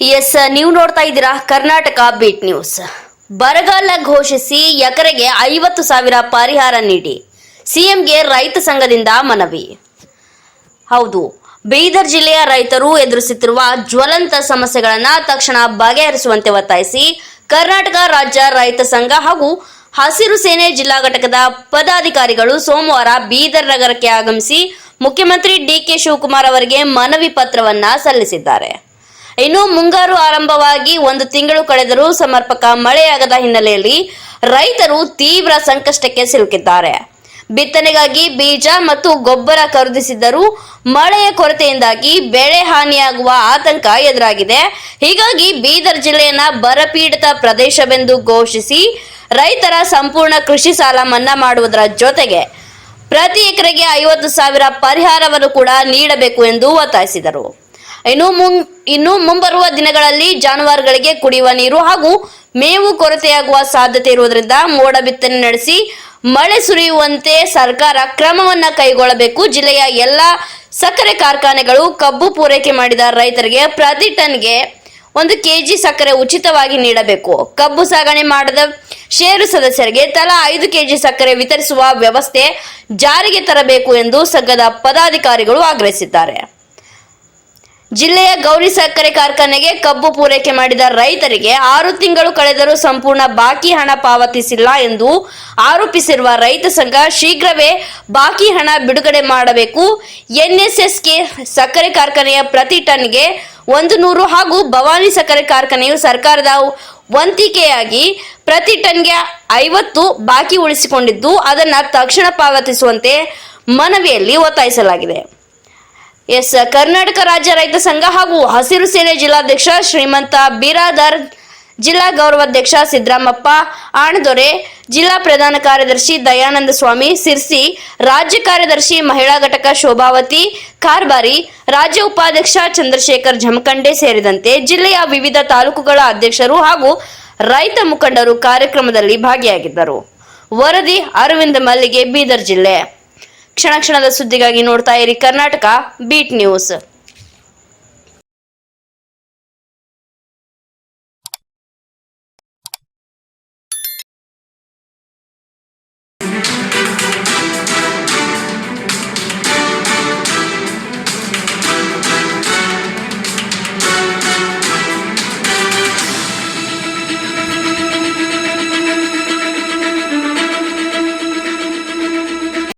S, ನೀವು ನೋಡ್ತಾ ಇದ್ದೀರಾ ಕರ್ನಾಟಕ ಬೀಟ್ ನ್ಯೂಸ್. ಬರಗಾಲ ಘೋಷಿಸಿ ಎಕರೆಗೆ 50,000 ಪರಿಹಾರ ನೀಡಿ ಸಿಎಂಗೆ ರೈತ ಸಂಘದಿಂದ ಮನವಿ. ಹೌದು, ಬೀದರ್ ಜಿಲ್ಲೆಯ ರೈತರು ಎದುರಿಸುತ್ತಿರುವ ಜ್ವಲಂತ ಸಮಸ್ಯೆಗಳನ್ನು ತಕ್ಷಣ ಬಗೆಹರಿಸುವಂತೆ ಒತ್ತಾಯಿಸಿ ಕರ್ನಾಟಕ ರಾಜ್ಯ ರೈತ ಸಂಘ ಹಾಗೂ ಹಸಿರು ಸೇನೆ ಜಿಲ್ಲಾ ಘಟಕದ ಪದಾಧಿಕಾರಿಗಳು ಸೋಮವಾರ ಬೀದರ್ ನಗರಕ್ಕೆ ಆಗಮಿಸಿ ಮುಖ್ಯಮಂತ್ರಿ ಡಿಕೆ ಶಿವಕುಮಾರ್ ಅವರಿಗೆ ಮನವಿ ಪತ್ರವನ್ನ ಸಲ್ಲಿಸಿದ್ದಾರೆ. ಇನ್ನು ಮುಂಗಾರು ಆರಂಭವಾಗಿ 1 ತಿಂಗಳು ಕಳೆದರೂ ಸಮರ್ಪಕ ಮಳೆಯಾಗದ ಹಿನ್ನೆಲೆಯಲ್ಲಿ ರೈತರು ತೀವ್ರ ಸಂಕಷ್ಟಕ್ಕೆ ಸಿಲುಕಿದ್ದಾರೆ. ಬಿತ್ತನೆಗಾಗಿ ಬೀಜ ಮತ್ತು ಗೊಬ್ಬರ ಖರೀದಿಸಿದ್ದರೂ ಮಳೆಯ ಕೊರತೆಯಿಂದಾಗಿ ಬೆಳೆ ಹಾನಿಯಾಗುವ ಆತಂಕ ಎದುರಾಗಿದೆ. ಹೀಗಾಗಿ ಬೀದರ್ ಜಿಲ್ಲೆಯನ್ನ ಬರಪೀಡಿತ ಪ್ರದೇಶವೆಂದು ಘೋಷಿಸಿ ರೈತರ ಸಂಪೂರ್ಣ ಕೃಷಿ ಸಾಲ ಮನ್ನಾ ಮಾಡುವುದರ ಜೊತೆಗೆ ಪ್ರತಿ ಎಕರೆಗೆ 50,000 ಪರಿಹಾರವನ್ನು ಕೂಡ ನೀಡಬೇಕು ಎಂದು ಒತ್ತಾಯಿಸಿದರು. ಇನ್ನು ಮುಂಬರುವ ದಿನಗಳಲ್ಲಿ ಜಾನುವಾರುಗಳಿಗೆ ಕುಡಿಯುವ ನೀರು ಹಾಗೂ ಮೇವು ಕೊರತೆಯಾಗುವ ಸಾಧ್ಯತೆ ಇರುವುದರಿಂದ ಮೋಡ ಬಿತ್ತನೆ ನಡೆಸಿ ಮಳೆ ಸುರಿಯುವಂತೆ ಸರ್ಕಾರ ಕ್ರಮವನ್ನ ಕೈಗೊಳ್ಳಬೇಕು. ಜಿಲ್ಲೆಯ ಎಲ್ಲ ಸಕ್ಕರೆ ಕಾರ್ಖಾನೆಗಳು ಕಬ್ಬು ಪೂರೈಕೆ ಮಾಡಿದ ರೈತರಿಗೆ ಪ್ರತಿ ಟನ್ಗೆ 1 ಕೆಜಿ ಸಕ್ಕರೆ ಉಚಿತವಾಗಿ ನೀಡಬೇಕು. ಕಬ್ಬು ಸಾಗಣೆ ಮಾಡದ ಷೇರು ಸದಸ್ಯರಿಗೆ ತಲಾ 5 ಕೆಜಿ ಸಕ್ಕರೆ ವಿತರಿಸುವ ವ್ಯವಸ್ಥೆ ಜಾರಿಗೆ ತರಬೇಕು ಎಂದು ಸಂಘದ ಪದಾಧಿಕಾರಿಗಳು ಆಗ್ರಹಿಸಿದ್ದಾರೆ. ಜಿಲ್ಲೆಯ ಗೌರಿ ಸಕ್ಕರೆ ಕಾರ್ಖಾನೆಗೆ ಕಬ್ಬು ಪೂರೈಕೆ ಮಾಡಿದ ರೈತರಿಗೆ 6 ತಿಂಗಳು ಕಳೆದರೂ ಸಂಪೂರ್ಣ ಬಾಕಿ ಹಣ ಪಾವತಿಸಿಲ್ಲ ಎಂದು ಆರೋಪಿಸಿರುವ ರೈತ ಸಂಘ ಶೀಘ್ರವೇ ಬಾಕಿ ಹಣ ಬಿಡುಗಡೆ ಮಾಡಬೇಕು. ಎನ್ಎಸ್ಎಸ್ಕೆ ಸಕ್ಕರೆ ಕಾರ್ಖಾನೆಯ ಪ್ರತಿ ಟನ್ಗೆ 100 ಹಾಗೂ ಭವಾನಿ ಸಕ್ಕರೆ ಕಾರ್ಖಾನೆಯು ಸರ್ಕಾರದ ವಂತಿಕೆಯಾಗಿ ಪ್ರತಿ ಟನ್ಗೆ 50 ಬಾಕಿ ಉಳಿಸಿಕೊಂಡಿದ್ದು ಅದನ್ನು ತಕ್ಷಣ ಪಾವತಿಸುವಂತೆ ಮನವಿಯಲ್ಲಿ ಒತ್ತಾಯಿಸಲಾಗಿದೆ. ಎಸ್, ಕರ್ನಾಟಕ ರಾಜ್ಯ ರೈತ ಸಂಘ ಹಾಗೂ ಹಸಿರು ಸೇನೆ ಜಿಲ್ಲಾಧ್ಯಕ್ಷ ಶ್ರೀಮಂತ ಬಿರಾದರ್, ಜಿಲ್ಲಾ ಗೌರವಾಧ್ಯಕ್ಷ ಸಿದ್ದರಾಮಪ್ಪ ಆಣದೊರೆ, ಜಿಲ್ಲಾ ಪ್ರಧಾನ ಕಾರ್ಯದರ್ಶಿ ದಯಾನಂದ ಸ್ವಾಮಿ ಸಿರ್ಸಿ, ರಾಜ್ಯ ಕಾರ್ಯದರ್ಶಿ ಮಹಿಳಾ ಘಟಕ ಶೋಭಾವತಿ ಕಾರ್ಬಾರಿ, ರಾಜ್ಯ ಉಪಾಧ್ಯಕ್ಷ ಚಂದ್ರಶೇಖರ್ ಜಮಖಂಡೆ ಸೇರಿದಂತೆ ಜಿಲ್ಲೆಯ ವಿವಿಧ ತಾಲೂಕುಗಳ ಅಧ್ಯಕ್ಷರು ಹಾಗೂ ರೈತ ಮುಖಂಡರು ಕಾರ್ಯಕ್ರಮದಲ್ಲಿ ಭಾಗಿಯಾಗಿದ್ದರು. ವರದಿ ಅರವಿಂದ ಮಲ್ಲಿಗೆ, ಬೀದರ್ ಜಿಲ್ಲೆ. ಕ್ಷಣ ಕ್ಷಣದ ಸುದ್ದಿಗಾಗಿ ನೋಡ್ತಾ ಇರಿ ಕರ್ನಾಟಕ ಬೀಟ್ ನ್ಯೂಸ್.